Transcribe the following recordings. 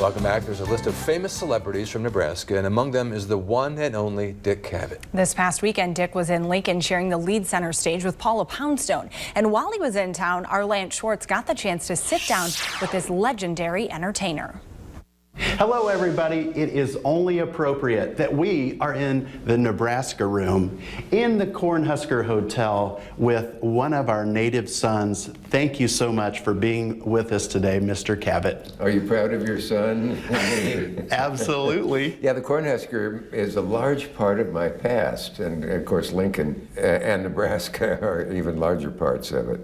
Welcome back. There's a list of famous celebrities from Nebraska, and among them is the one and only Dick Cavett. This past weekend, Dick was in Lincoln sharing the lead center stage with Paula Poundstone. And while he was in town, our Lance Schwartz got the chance to sit down with this legendary entertainer. Hello everybody, it is only appropriate that we are in the Nebraska room in the Cornhusker Hotel with one of our native sons. Thank you so much for being with us today, Mr. Cavett. Are you proud of your son? Absolutely. Yeah, the Cornhusker is a large part of my past, and of course Lincoln and Nebraska are even larger parts of it.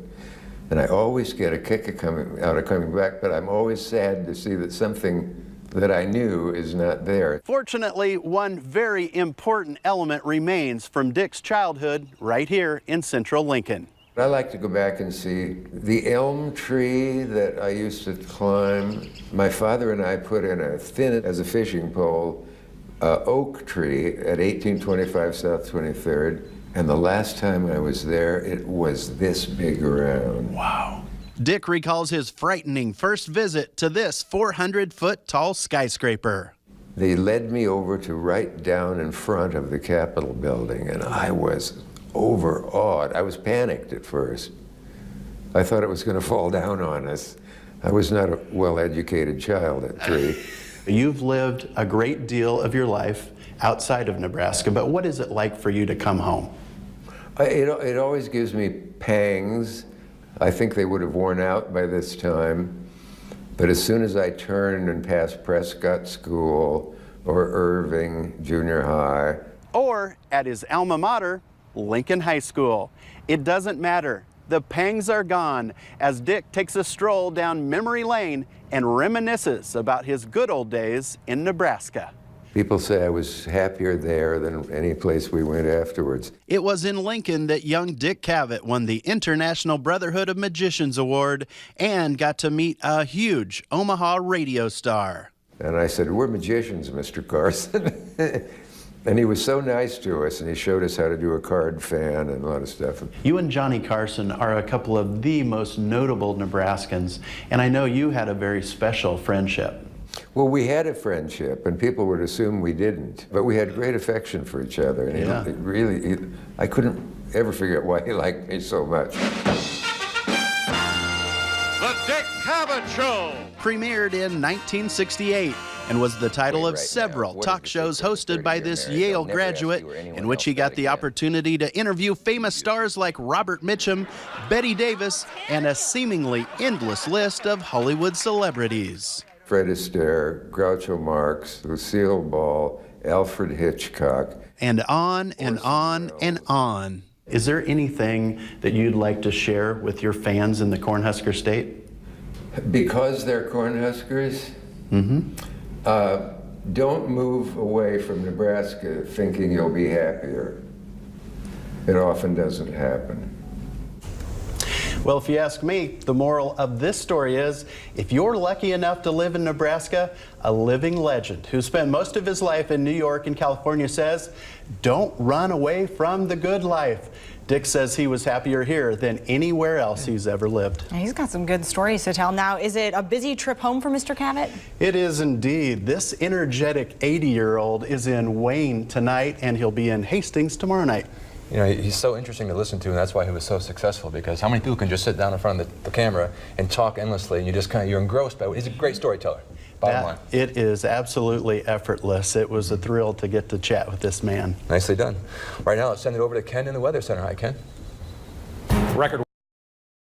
And I always get a kick of coming back, but I'm always sad to see that something that I knew is not there. Fortunately, one very important element remains from Dick's childhood right here in central Lincoln. I like to go back and see the elm tree that I used to climb. My father and I put in a thin as a fishing pole oak tree at 1825 South 23rd, and the last time I was there, it was this big around. Wow. Dick recalls his frightening first visit to this 400-foot tall skyscraper. They led me over to right down in front of the Capitol building, and I was overawed. I was panicked at first. I thought it was going to fall down on us. I was not a well-educated child at 3. You've lived a great deal of your life outside of Nebraska, but what is it like for you to come home? It always gives me pangs. I think they would have worn out by this time. But as soon as I turned and passed Prescott School or Irving Junior High, or at his alma mater, Lincoln High School, it doesn't matter. The pangs are gone as Dick takes a stroll down memory lane and reminisces about his good old days in Nebraska. people say I was happier there than any place we went afterwards. It was in Lincoln that young Dick Cavett won the International Brotherhood of Magicians Award and got to meet a huge Omaha radio star. And I said, "We're magicians, Mr. Carson." And he was so nice to us, and he showed us how to do a card fan and a lot of stuff. You and Johnny Carson are a couple of the most notable Nebraskans, and I know you had a very special friendship. Well, we had a friendship, and people would assume we didn't, but we had great affection for each other. And Yeah. I couldn't ever figure out why he liked me so much. The Dick Cavett Show Premiered in 1968 and was the title of several talk shows hosted by this Yale graduate, in which he got the opportunity to interview famous stars like Robert Mitchum, Betty Davis, and a seemingly endless list of Hollywood celebrities. Fred Astaire, Groucho Marx, Lucille Ball, Alfred Hitchcock. And on and on and on. Is there anything that you'd like to share with your fans in the Cornhusker State? Because they're Cornhuskers, don't move away from Nebraska thinking you'll be happier. It often doesn't happen. Well, if you ask me, the moral of this story is, if you're lucky enough to live in Nebraska, a living legend who spent most of his life in New York and California says, don't run away from the good life. Dick says he was happier here than anywhere else he's ever lived. He's got some good stories to tell. Now, is it a busy trip home for Mr. Cavett? It is indeed. This energetic 80-year-old is in Wayne tonight, and he'll be in Hastings tomorrow night. You know, he's so interesting to listen to, and that's why he was so successful, because how many people can just sit down in front of the camera and talk endlessly, and you just you're engrossed by it. He's a great storyteller, bottom line. It is absolutely effortless. It was a thrill to get to chat with this man. Nicely done. Right now, let's send it over to Ken in the Weather Center. Hi, Ken. Record